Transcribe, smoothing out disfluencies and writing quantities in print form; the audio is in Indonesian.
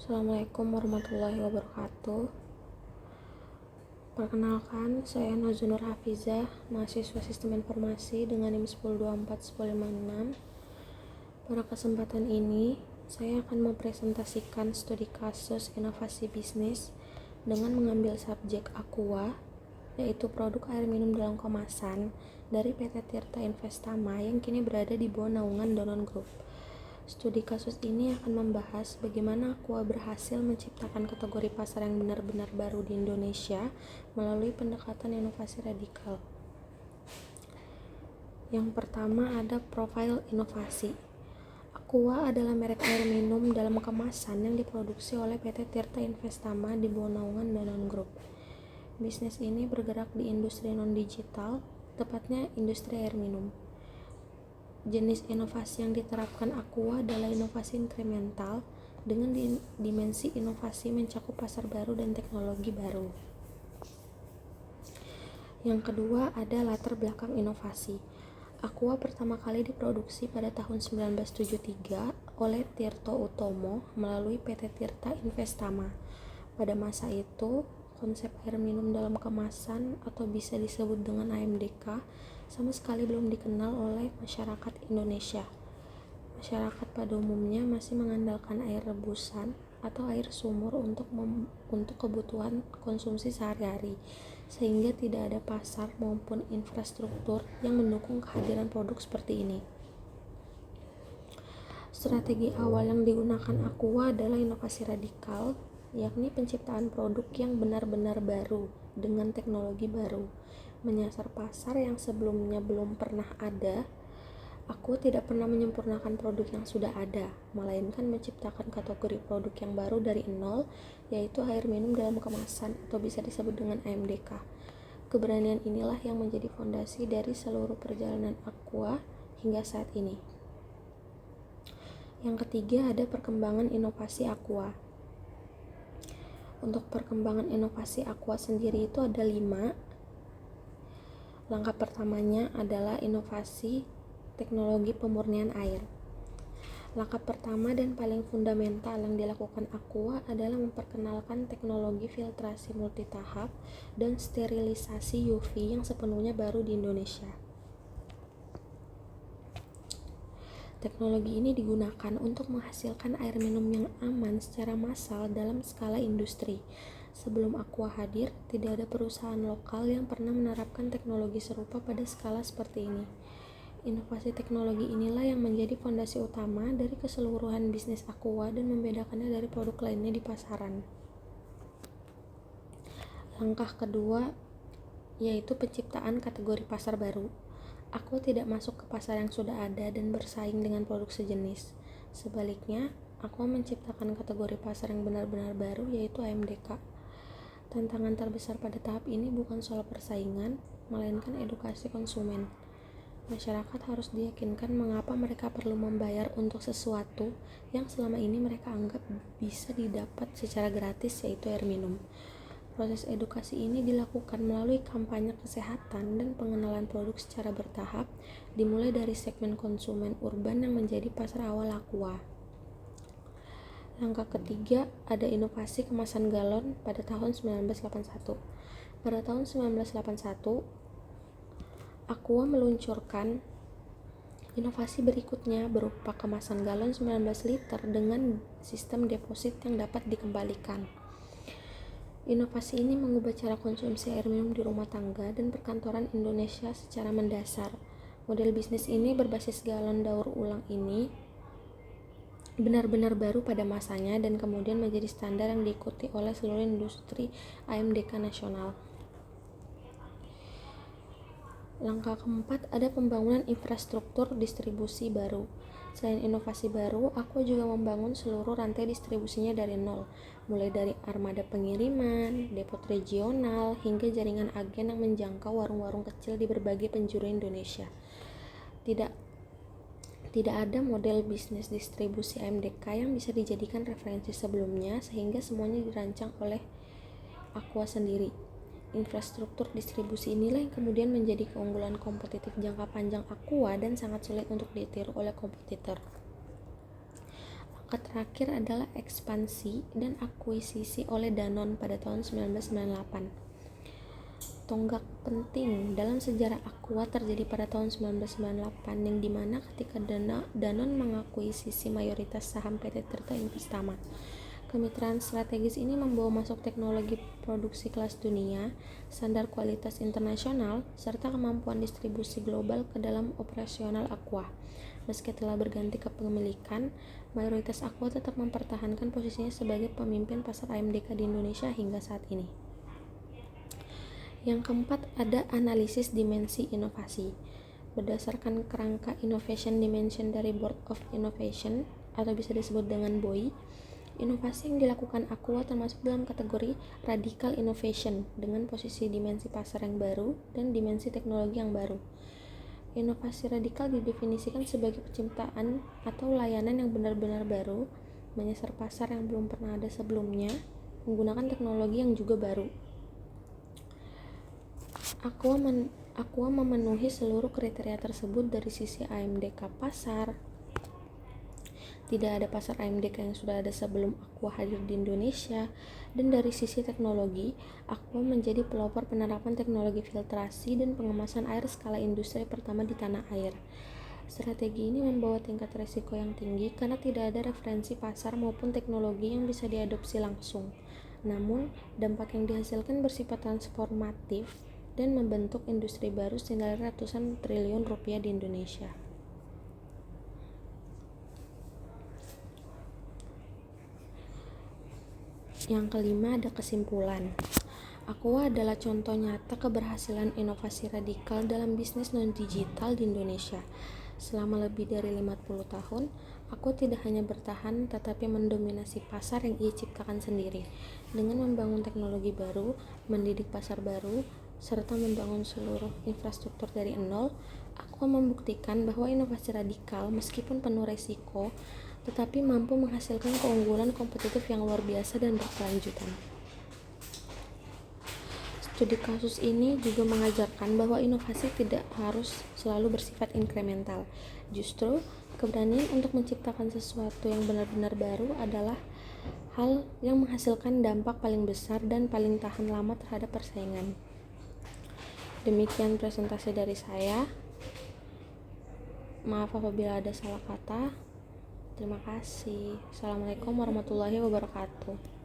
Assalamualaikum warahmatullahi wabarakatuh. Perkenalkan, saya Nazunur Hafizah, mahasiswa Sistem Informasi dengan NIM 1024-1056. Pada kesempatan ini, saya akan mempresentasikan studi kasus inovasi bisnis dengan mengambil subjek Aqua, yaitu produk air minum dalam kemasan dari PT Tirta Investama yang kini berada di bawah naungan Danone Group. Studi kasus ini akan membahas bagaimana Aqua berhasil menciptakan kategori pasar yang benar-benar baru di Indonesia melalui pendekatan inovasi radikal. Yang pertama ada profil inovasi. Aqua adalah merek air minum dalam kemasan yang diproduksi oleh PT Tirta Investama di bawah naungan Danone Group. Bisnis ini bergerak di industri non-digital, tepatnya industri air minum. Jenis inovasi yang diterapkan Aqua adalah inovasi inkremental dengan dimensi inovasi mencakup pasar baru dan teknologi baru. Yang kedua ada latar belakang inovasi. Aqua pertama kali diproduksi pada tahun 1973 oleh Tirto Utomo melalui PT Tirta Investama. Pada masa itu, konsep air minum dalam kemasan atau bisa disebut dengan AMDK sama sekali belum dikenal oleh masyarakat Indonesia. Masyarakat pada umumnya masih mengandalkan air rebusan atau air sumur untuk kebutuhan konsumsi sehari-hari, sehingga tidak ada pasar maupun infrastruktur yang mendukung kehadiran produk seperti ini. Strategi awal yang digunakan Aqua adalah inovasi radikal, yakni penciptaan produk yang benar-benar baru dengan teknologi baru, menyasar pasar yang sebelumnya belum pernah ada. Aqua tidak pernah menyempurnakan produk yang sudah ada, melainkan menciptakan kategori produk yang baru dari nol, yaitu air minum dalam kemasan atau bisa disebut dengan AMDK. Keberanian inilah yang menjadi fondasi dari seluruh perjalanan Aqua hingga saat ini. Yang ketiga ada perkembangan inovasi Aqua. Untuk perkembangan inovasi Aqua sendiri itu ada 5. Langkah pertamanya adalah inovasi teknologi pemurnian air. Langkah pertama dan paling fundamental yang dilakukan Aqua adalah memperkenalkan teknologi filtrasi multitahap dan sterilisasi UV yang sepenuhnya baru di Indonesia. Teknologi ini digunakan untuk menghasilkan air minum yang aman secara massal dalam skala industri. Sebelum Aqua hadir, tidak ada perusahaan lokal yang pernah menerapkan teknologi serupa pada skala seperti ini. Inovasi teknologi inilah yang menjadi fondasi utama dari keseluruhan bisnis Aqua dan membedakannya dari produk lainnya di pasaran. Langkah kedua yaitu penciptaan kategori pasar baru. Aqua tidak masuk ke pasar yang sudah ada dan bersaing dengan produk sejenis. Sebaliknya, Aqua menciptakan kategori pasar yang benar-benar baru yaitu AMDK. Tantangan terbesar pada tahap ini bukan soal persaingan, melainkan edukasi konsumen. Masyarakat harus diyakinkan mengapa mereka perlu membayar untuk sesuatu yang selama ini mereka anggap bisa didapat secara gratis, yaitu air minum. Proses edukasi ini dilakukan melalui kampanye kesehatan dan pengenalan produk secara bertahap, dimulai dari segmen konsumen urban yang menjadi pasar awal Aqua. Langkah ketiga ada inovasi kemasan galon pada tahun 1981. Pada tahun 1981, Aqua meluncurkan inovasi berikutnya berupa kemasan galon 19 liter dengan sistem deposit yang dapat dikembalikan. Inovasi ini mengubah cara konsumsi air minum di rumah tangga dan perkantoran Indonesia secara mendasar. Model bisnis ini berbasis galon daur ulang ini benar-benar baru pada masanya dan kemudian menjadi standar yang diikuti oleh seluruh industri AMDK nasional. Langkah keempat ada pembangunan infrastruktur distribusi baru. Selain inovasi baru, Aqua juga membangun seluruh rantai distribusinya dari nol, mulai dari armada pengiriman, depot regional, hingga jaringan agen yang menjangkau warung-warung kecil di berbagai penjuru Indonesia. Tidak ada model bisnis distribusi AMDK yang bisa dijadikan referensi sebelumnya, sehingga semuanya dirancang oleh Aqua sendiri. Infrastruktur distribusi inilah yang kemudian menjadi keunggulan kompetitif jangka panjang Aqua dan sangat sulit untuk ditiru oleh kompetitor. terakhir adalah ekspansi dan akuisisi oleh Danone pada tahun 1998. Tonggak penting dalam sejarah Aqua terjadi pada tahun 1998 yang dimana ketika Danone mengakuisisi mayoritas saham PT Tirta Investama. Kemitraan strategis ini membawa masuk teknologi produksi kelas dunia, standar kualitas internasional, serta kemampuan distribusi global ke dalam operasional Aqua. Meski telah berganti kepemilikan, mayoritas Aqua tetap mempertahankan posisinya sebagai pemimpin pasar AMDK di Indonesia hingga saat ini. Yang keempat, ada analisis dimensi inovasi. Berdasarkan kerangka Innovation Dimension dari Board of Innovation atau bisa disebut dengan BOI, inovasi yang dilakukan Aqua termasuk dalam kategori Radical Innovation dengan posisi dimensi pasar yang baru dan dimensi teknologi yang baru. Inovasi radikal didefinisikan sebagai penciptaan atau layanan yang benar-benar baru, menyasar pasar yang belum pernah ada sebelumnya, menggunakan teknologi yang juga baru. Aqua memenuhi seluruh kriteria tersebut dari sisi AMDK pasar. Tidak ada pasar AMDK yang sudah ada sebelum Aqua hadir di Indonesia. Dan dari sisi teknologi, Aqua menjadi pelopor penerapan teknologi filtrasi dan pengemasan air skala industri pertama di tanah air. Strategi ini membawa tingkat risiko yang tinggi karena tidak ada referensi pasar maupun teknologi yang bisa diadopsi langsung. Namun, dampak yang dihasilkan bersifat transformatif dan membentuk industri baru senilai ratusan triliun rupiah di Indonesia. Yang kelima, ada kesimpulan. Aqua adalah contoh nyata keberhasilan inovasi radikal dalam bisnis non-digital di Indonesia. Selama lebih dari 50 tahun, Aqua tidak hanya bertahan tetapi mendominasi pasar yang ia ciptakan sendiri. Dengan membangun teknologi baru, mendidik pasar baru, serta membangun seluruh infrastruktur dari nol, Aqua membuktikan bahwa inovasi radikal meskipun penuh resiko, tetapi mampu menghasilkan keunggulan kompetitif yang luar biasa dan berkelanjutan. Studi kasus ini juga mengajarkan bahwa inovasi tidak harus selalu bersifat inkremental. Justru, keberanian untuk menciptakan sesuatu yang benar-benar baru adalah hal yang menghasilkan dampak paling besar dan paling tahan lama terhadap persaingan. Demikian presentasi dari saya. Maaf apabila ada salah kata. Terima kasih. Assalamualaikum warahmatullahi wabarakatuh.